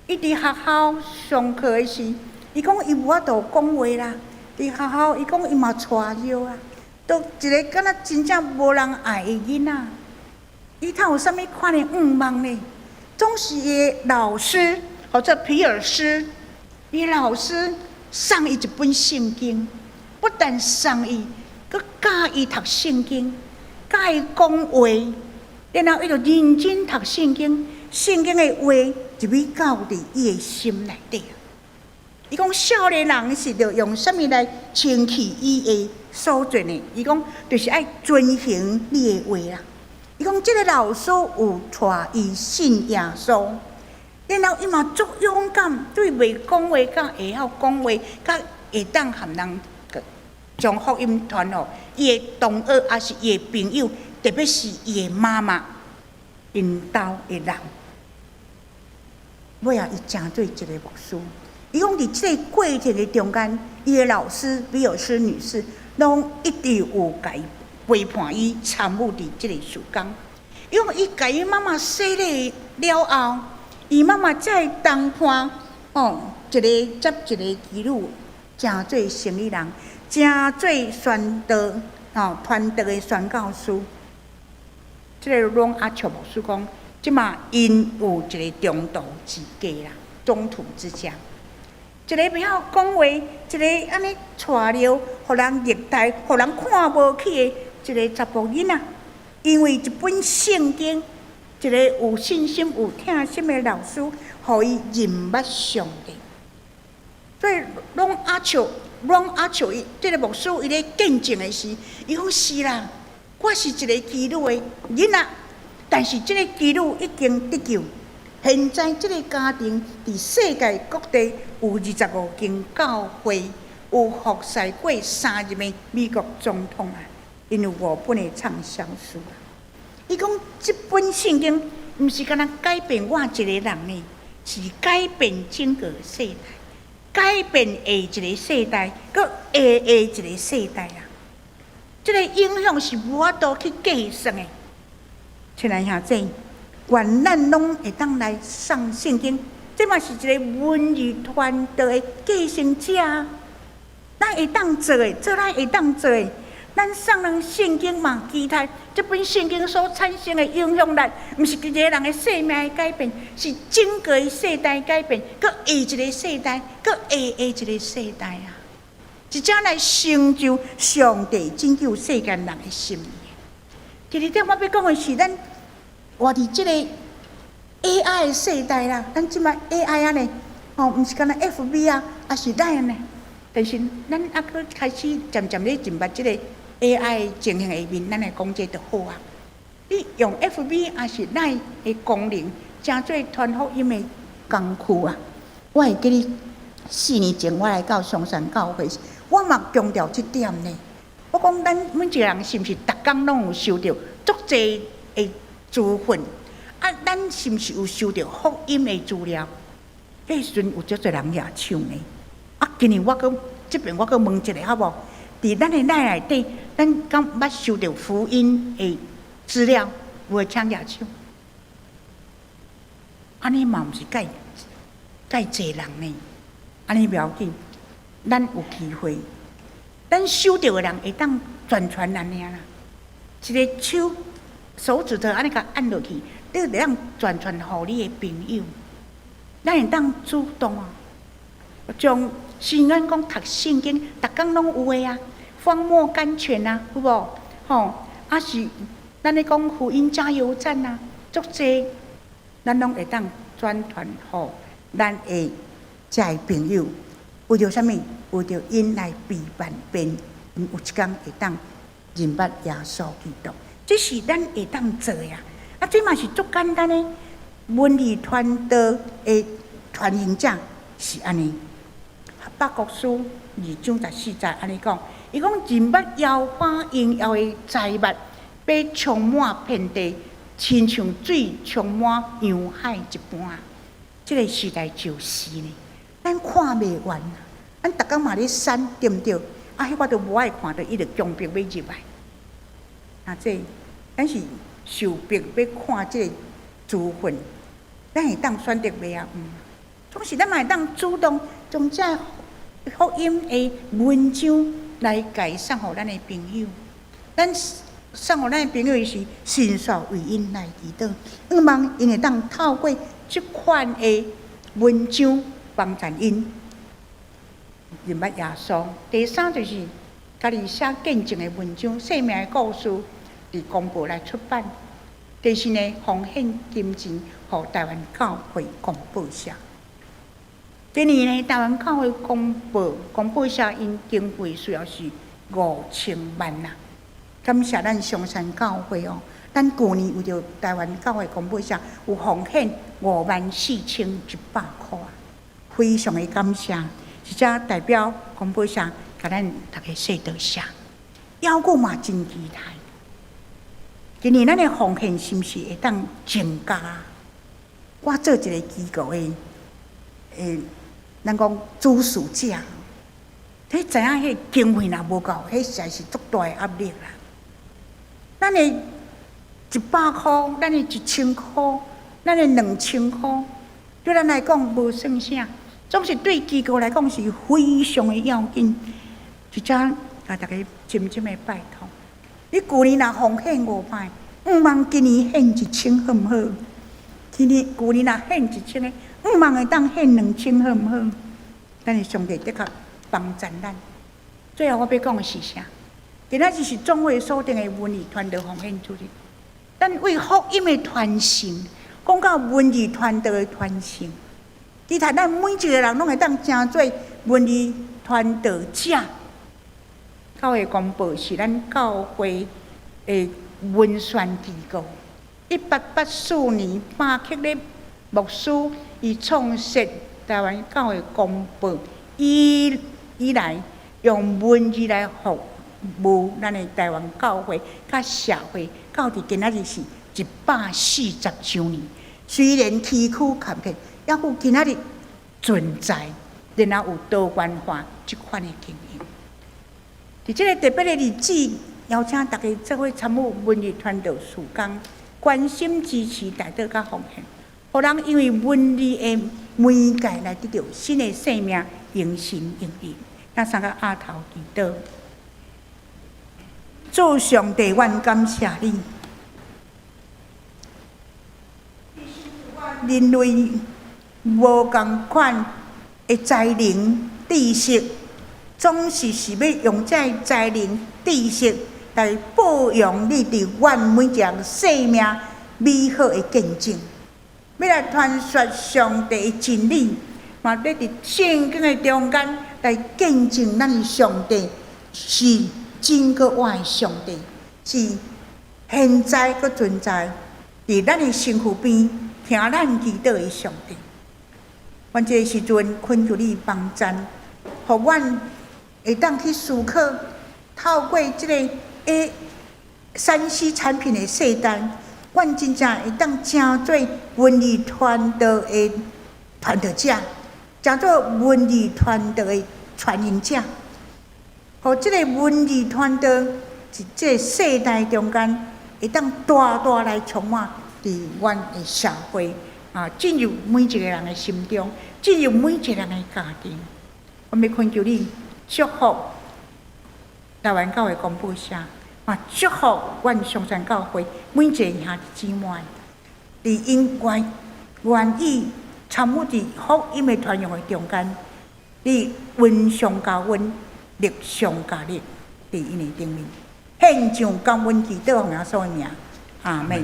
伊伫学校上课的时，伊讲伊无法度讲话啦。伫学校，伊讲伊嘛带药啊，都一个敢若真正无人爱的囡仔。伊他有啥物款的愿望呢？总是伊的老师或者皮尔斯。伊老师送伊一本圣经，不但送伊，佮教伊读圣经，教伊讲话，然后伊就认真读圣经。圣经的话就要到伫伊的心内底。伊讲少年人是着用啥物来清气伊的所做呢？伊讲就是爱遵行你的话啦。伊讲即个老师有带伊信耶稣。然后伊嘛足勇敢，对袂讲话，甲会晓讲话，甲会当含人将福音传互伊的同学，也是伊的朋友，特别是伊的妈妈，因兜的人。尾啊，伊成做一个牧师。伊讲伫即个过程的中间，伊的老师比尔斯女士，拢一直有甲伊陪伴伊参与伫即个事工。伊讲伊甲伊妈妈洗礼了后。伊妈妈才当看一个接一个基督，真做生意人，真做宣道团队的宣教师。这个Ron Archer牧师讲，即嘛因有一个中途之家啦，中途之家。一个袂晓讲话，一个安尼带了，互人虐待，互人看无起的一个查甫囡仔，因为一本圣经，一个有信心、有疼心的老师，互伊认捌上帝。所以拢阿笑伊，即个牧师伊咧见证的时，伊讲是啦，我是一个基督的囡仔，但是即个基督已经得救。现在即个家庭伫世界各地有25间教会，有服侍过30名美国总统啊，因有5本的畅销书啊。伊讲即本圣经毋是干那改变我一个人呢，是改变整个世代，改变下一个世代，搁下一个世代啊！即个影响是无法度去计算的。亲爱兄弟，愿咱拢会当来上圣经，这嘛是一个文艺传道的继承者啊！咱会当做的，做咱会当做的，咱上人圣经嘛，期待这本圣经所产生的影响力，毋是一个人的生命的改变，是整个世代改变，搁下一个世代，搁下一个世代啊！一只来成就上帝拯救世间人的心意。第二点，我要讲的是，咱活伫即个 AI 的世代啦，咱即摆 AI 啊呢，毋是干那 FB 啊，也是 Line 呢。但是咱还佫开始渐渐咧进入即个 AI 情形下面，咱来讲这就好啊。你用 FB 也是 Line 的功能，真做传福音的工具啊。我会记你4年前我来到松山教会，我嘛强调这点呢。我讲咱每一个人是毋是逐工拢有收到足济的资讯？啊，咱是毋是有收到福音的资料？迄时阵有足济人举手呢。啊，今年我搁这边我搁问一下好无？伫咱的内底，咱敢捌收到福音的资料？有诶，请举手。安尼嘛毋是介济人呢？安尼不要紧，咱有机会。咱收到的人会当转传咱尔啦，一个手指头安尼甲按落去，你会当转传互你的朋友。咱会当主动啊，将虽然讲读圣经，逐工拢有诶啊，荒漠甘泉啊，有无？啊是咱咧讲福音加油站啊，足济，咱拢会当转传互咱的遮个朋友。为着啥物？为着因来陪伴边，有一天会当认捌耶稣基督，这是咱会当做呀。啊，这嘛是足简单的文理传道的传行者是安尼。八国书2章14节安尼讲，伊讲认捌摇花荣耀的财物，被充满遍地，亲像水充满洋海一般。这个时代就是呢。咱看袂完啊！咱逐工嘛咧删，对毋对？啊，迄我都无爱看，着伊着强迫要入来。啊，这咱是受迫要看这个资讯，咱会当选择袂啊？总是咱嘛会当主动将这福音的文章来介绍互咱的朋友。咱送互咱的朋友是迅速为因来祈祷，希望因会当透过这款的文章。帮助因认捌耶稣。第3就是家己写见证的文章、生命的故事，伫公报来出版。第4呢，奉献金钱，互台湾教会公报社。第2呢，台湾教会公报社因经费需要是5000万啦。感谢咱松山教会哦，咱去年为着台湾教会公报社有奉献54100块啊。非常的感谢，是只代表公报社甲咱大家说道谢，邀鼓嘛真期待。今年咱的奉献是毋是会当增加？我做一个机构的，咱讲主事者，你知影迄经费若无够，迄实在是足大的压力啦。咱的100块，咱的1000块，咱的2000块，对咱来讲无算啥。总是对机构来讲是非常的要紧，一只甲大家深深的拜托。你去年若奉献500，毋茫今年献1000好毋好？去年旧年若献1000个，毋茫会当献2000，好毋好？但是上帝的确帮助咱。最后我要讲的是啥？今仔日是总会所定的文艺传道奉献主日，咱为福音的传承，讲到文艺传道的传承，其实咱每一个人拢会当成做文艺传道者。教会公报是咱教会的文宣机构。1884年，马克列牧师伊创设台湾教会公报以来，用文字来服务咱的台湾教会甲社会，到伫今仔日是140周年。虽然崎岖坎坷，抑有今仔日存在，然后有多元化即款的经营。伫即个特别的日子，邀请大家做伙参与文艺传道事工，关心支持大道甲奉献，互人因为文字的媒介来得到新的生命，迎神应义。咱三个阿头祈祷，主上帝，愿感谢你，人类无共款的才能知识。总是要用这才能知识来保养你伫阮每一个生命美好的见证，要来传说上帝的真理，嘛要伫圣经的中间来见证咱的上帝是真个活的上帝，是现在阁存在伫咱的身躯边听咱祈祷的上帝。阮这个时阵恳求你帮赞，互阮会当去思考，透过即个3C 产品的世代，阮真正会当成做文艺传道的传道者，成做文艺传道的传人者，互即个文艺传道伫即个世代中间，会当大大来充满伫阮的社会进入每一个人的心中，进入每一个人的家庭。我要恳求你。祝福台湾教会公报社，祝福阮上山教会每一个兄弟姊妹，伫因愿意参与伫福音的传扬的中间，你恩上加恩，力上加力，伫因的顶面，献上感恩祈祷奉耶稣的名，阿门。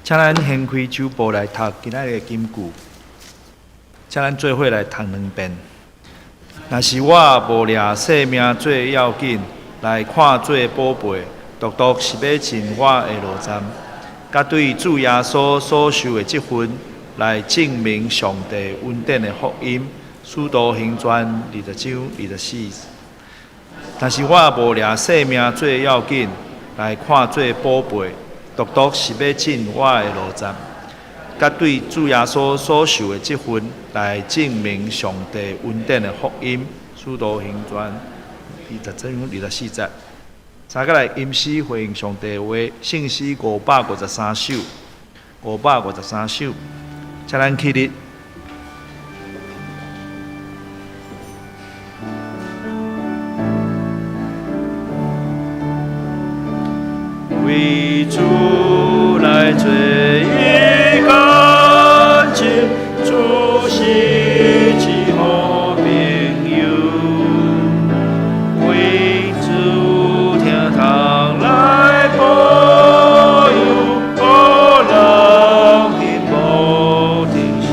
请咱掀开手部来读今仔日的金句。请咱做伙来读2遍。若是我无掠性命最要紧，来看最宝贝，独独是要进我的路站，甲对主耶稣所受的积分，来证明上帝恩典的福音。使徒行传20章24。若是我无掠性命最要紧，来看最宝贝，独独是要进我的路站。甲对主耶稣所受的积分，来证明上帝恩典的福音。使徒行传20章24节。查过来吟诗回应上帝话，圣诗553首，553首。请咱起立。为主来做一个情，主是一好朋友。为主听堂来保佑，保人幸福停留。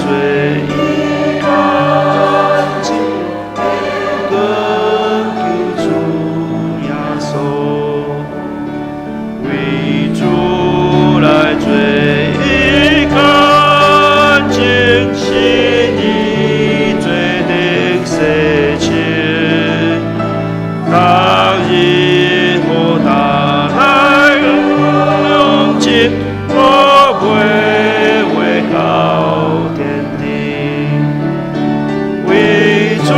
罪已干净，更救主耶稣，为主来罪已干净，心已罪的洗清，当日后大来永尽，我为高天地，为主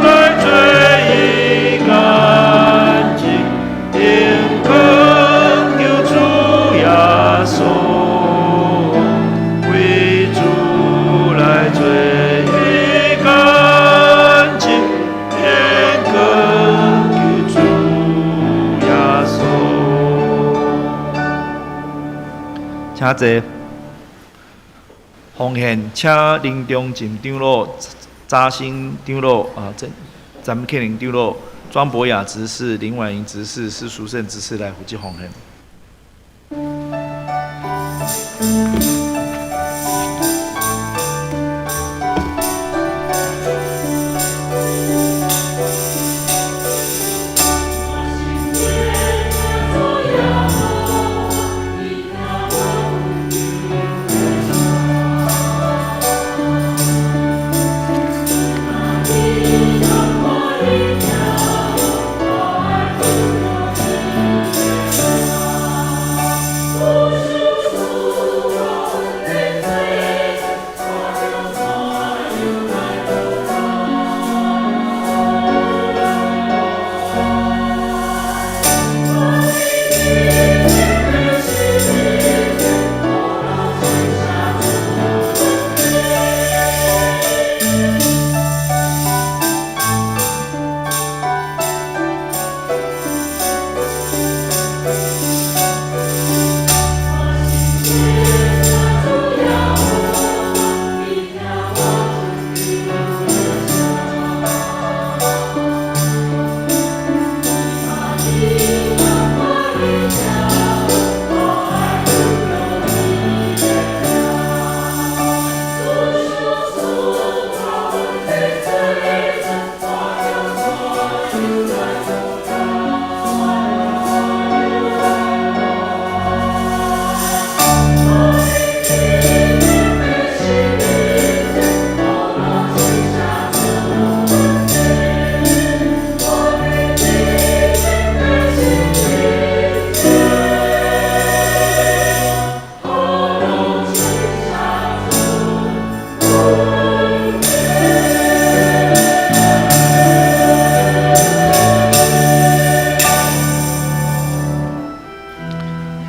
来罪已干净，因更救主耶稣，为主来罪已干净，因更救主耶稣。请坐。奉献，请林中进长老、扎兴长老詹克林长老、庄博雅执事、林婉莹执事、施淑胜执事来负责奉献。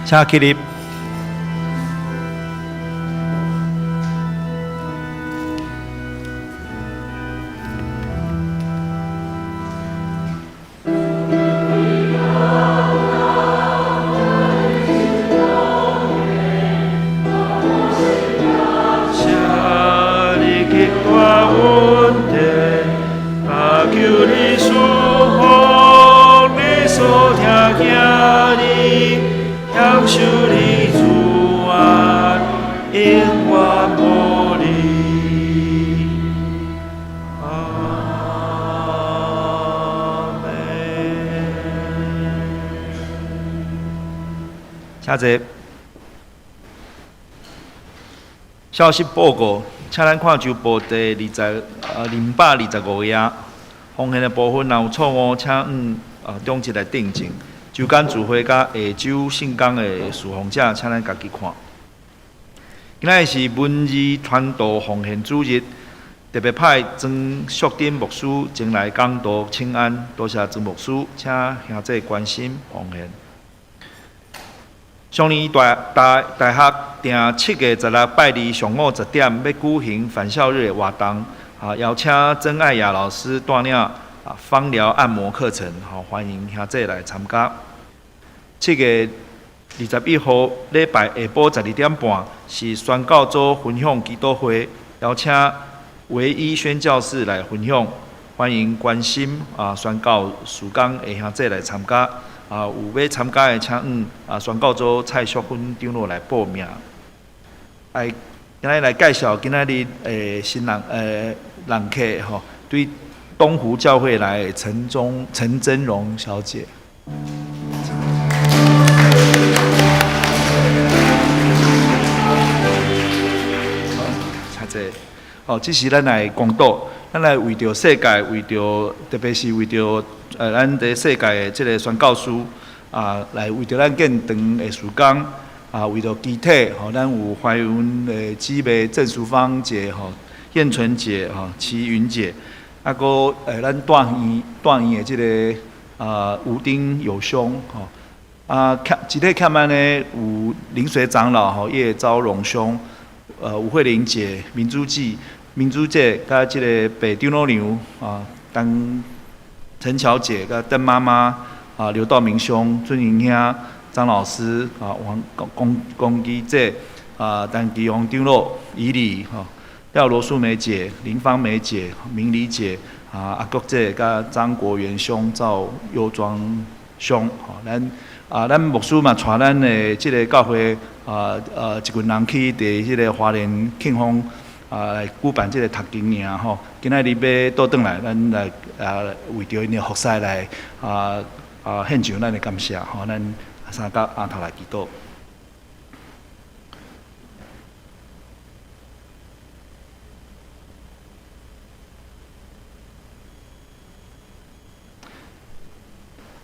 请起立。请坐。消息报告，请咱看周报第225页，奉献的部分若有错误，请中级来订正。周间聚会甲下周圣工的侍奉者，请咱家己看。今仔是文字传道奉献主日，特别派曾淑珍牧师前来讲道请安，多谢曾牧师，请兄弟关心奉献。上年大学定7月16拜二上午10点要举行返校日的活动，邀请曾爱雅老师带领芳疗按摩课程，欢迎兄弟来参加。7月21号礼拜下晡12点半是宣教组分享基督会，邀请唯一宣教士来分享，欢迎关心宣教事工的兄弟来参加。有要参加的，请宣教组蔡淑芬长老来报名。今日来介绍今仔日新人人客吼，对东湖教会来的陈真荣小姐。这是咱来广岛，咱来为着世界，为着特别是为着咱伫世界的这个宣教师来为着咱建堂的时间为着集体咱有怀孕的姊妹郑淑芳姐燕纯姐齐云姐，搁咱大院的这个吴丁友兄集体欠安呢有灵水长老叶昭荣兄。吴慧玲姐、民主姐，甲即个北长老娘陈乔姐，甲邓妈妈刘道明兄、尊营兄、张老师王公基姐陈基宏长老、怡礼廖罗素梅姐、林芳梅姐、明理姐阿国姐，甲张国元兄、赵佑庄兄咱牧师嘛，带咱的即个教会一群人去伫迄个花莲庆丰来举办即个读经营今仔日要倒转来，咱来为着因的服侍来献上咱的感谢咱三甲阿头来祈祷。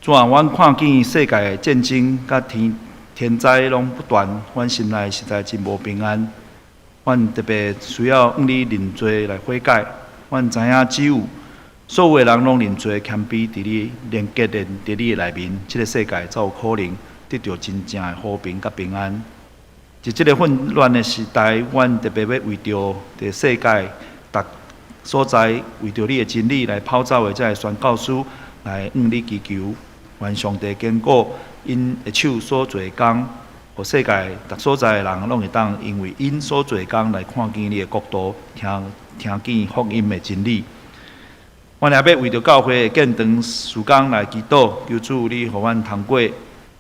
主啊，阮看见世界的战争甲天灾拢不断，阮心内实在真无平安。阮特别需要向你认罪来悔改。阮知影只有所有的人拢认罪谦卑伫你连结伫你的内面，即个世界才有可能得到真正的和平甲平安。在即个混乱的时代，阮特别要为着伫世界逐所在，为着你的真理来跑走的这个宣教师来向你祈求。愿上帝坚固因的手所做工，互世界逐所在的人拢会当因为因所做工来看见你的国度，听见福音的真理。阮也要为着教会的建堂时间来祈祷，求主你互阮通过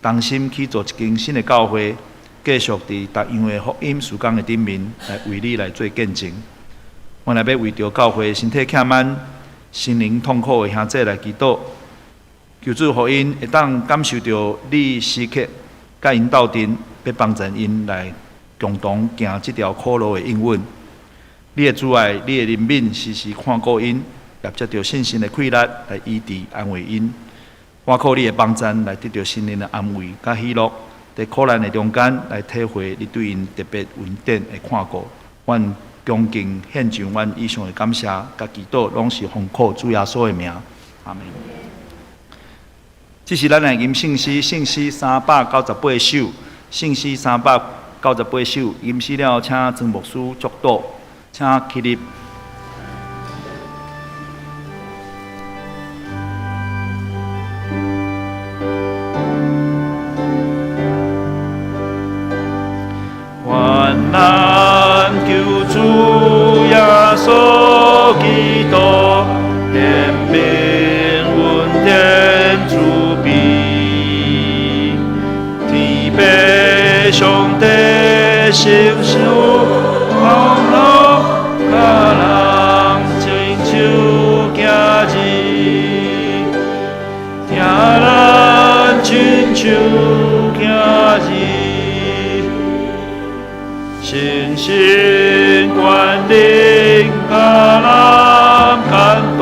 同心去做一间新的教会，继续伫逐样的福音时间的顶面来为你来做见证。阮也要为着教会身体欠满、心灵痛苦的兄弟来祈祷。求主互因会当感受到你时刻甲因斗阵，要帮助因来共同行这条苦路的应允。你的主爱，你的怜悯，时时看顾因，也接到信心的气力来医治安慰因。我靠你的帮助来得到心灵的安慰甲喜乐，在苦难的中间来体会你对因特别稳定的看顾。阮恭敬献上阮以上的感谢甲祈祷，拢是奉靠主耶稣的名，阿门。这是咱的吟圣诗，圣诗398首，圣诗398首，吟诗了，请曾牧师祝祷，请起立。愿咱求主耶稣基督怜悯阮天主。上帝承受光荣，甲人亲像囝子，听人亲像囝子，信心管理甲人感动，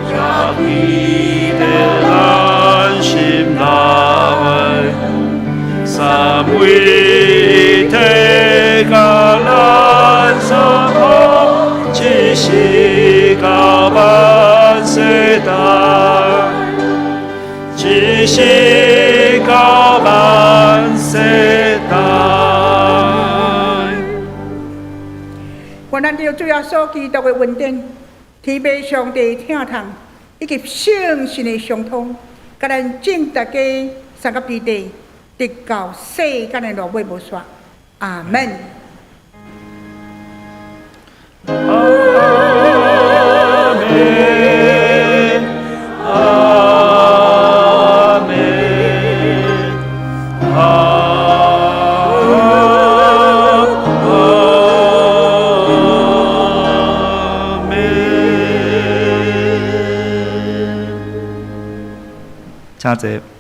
也记得咱心内。三位一体，甲咱相互，只是到万世代，只是到万世代。愿咱着主耶稣基督的恩典、天父上帝疼痛，以及圣神的相通，甲咱正大家三甲基地。直到世间的路尾无煞，阿门。请坐。